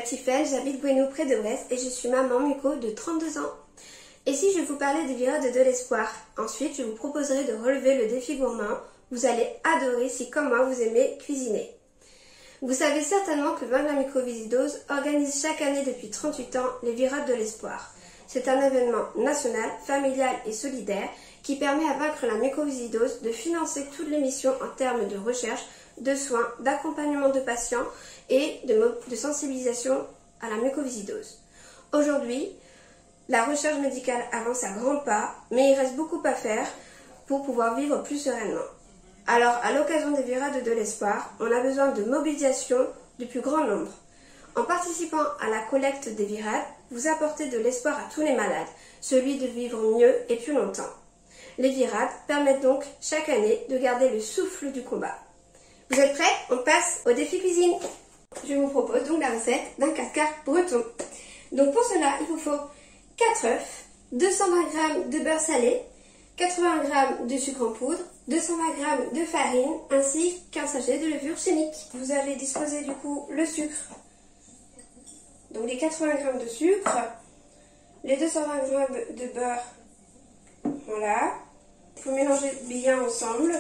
Tiffaine, j'habite Bueno près de Brest et je suis maman Miko de 32 ans. Et si je vous parlais des virades de l'espoir? Ensuite, je vous proposerai de relever le défi gourmand. Vous allez adorer si, comme moi, vous aimez cuisiner. Vous savez certainement que Vaincre la mucoviscidose organise chaque année depuis 38 ans les virades de l'espoir. C'est un événement national, familial et solidaire qui permet à Vaincre la mucoviscidose de financer toutes les missions en termes de recherche, de soins, d'accompagnement de patients et de sensibilisation à la mucoviscidose. Aujourd'hui, la recherche médicale avance à grands pas, mais il reste beaucoup à faire pour pouvoir vivre plus sereinement. Alors, à l'occasion des virades de l'espoir, on a besoin de mobilisation du plus grand nombre. En participant à la collecte des virades, vous apportez de l'espoir à tous les malades, celui de vivre mieux et plus longtemps. Les virades permettent donc chaque année de garder le souffle du combat. Vous êtes prêts? On passe au défi cuisine. Je vous propose donc la recette d'un cascar breton. Donc pour cela, il vous faut 4 œufs, 220 g de beurre salé, 80 g de sucre en poudre, 220 g de farine ainsi qu'un sachet de levure chimique. Vous allez disposer du coup le sucre, donc les 80 g de sucre, les 220 g de beurre, voilà. Il faut mélanger bien ensemble.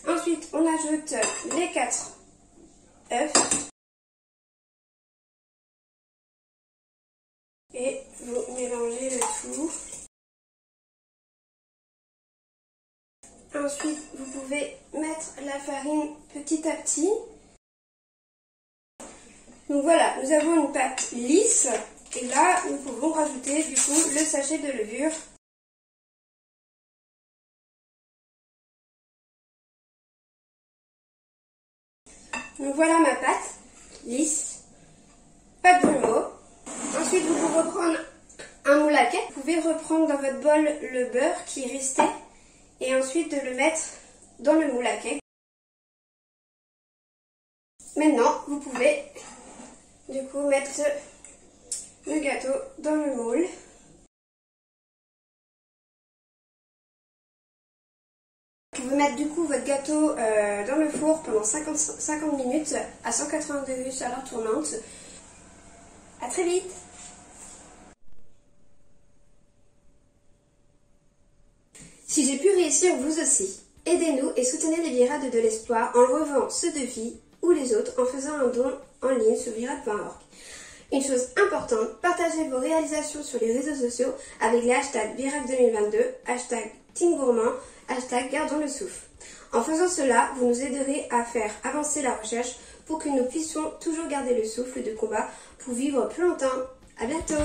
Ensuite, on ajoute les 4 œufs et vous mélangez le tout. Ensuite, vous pouvez mettre la farine petit à petit. Donc voilà, nous avons une pâte lisse et là, nous pouvons rajouter du coup le sachet de levure. Donc voilà ma pâte lisse, pas de grumeaux. Ensuite, vous pouvez reprendre un moule à cake. Vous pouvez reprendre dans votre bol le beurre qui est resté et ensuite de le mettre dans le moule à cake. Maintenant, vous pouvez du coup mettre le gâteau dans le moule. Vous pouvez mettre du coup votre gâteau dans le four pendant 50 minutes à 180 degrés chaleur tournante. A très vite! Si j'ai pu réussir, vous aussi. Aidez-nous et soutenez les virades de l'espoir en relevant ce défi ou les autres en faisant un don en ligne sur virade.org. Une chose importante, partagez vos réalisations sur les réseaux sociaux avec les hashtags Virade2022, hashtag Team Gourmand, hashtag Gardons le souffle. En faisant cela, vous nous aiderez à faire avancer la recherche pour que nous puissions toujours garder le souffle de combat pour vivre plus longtemps. À bientôt!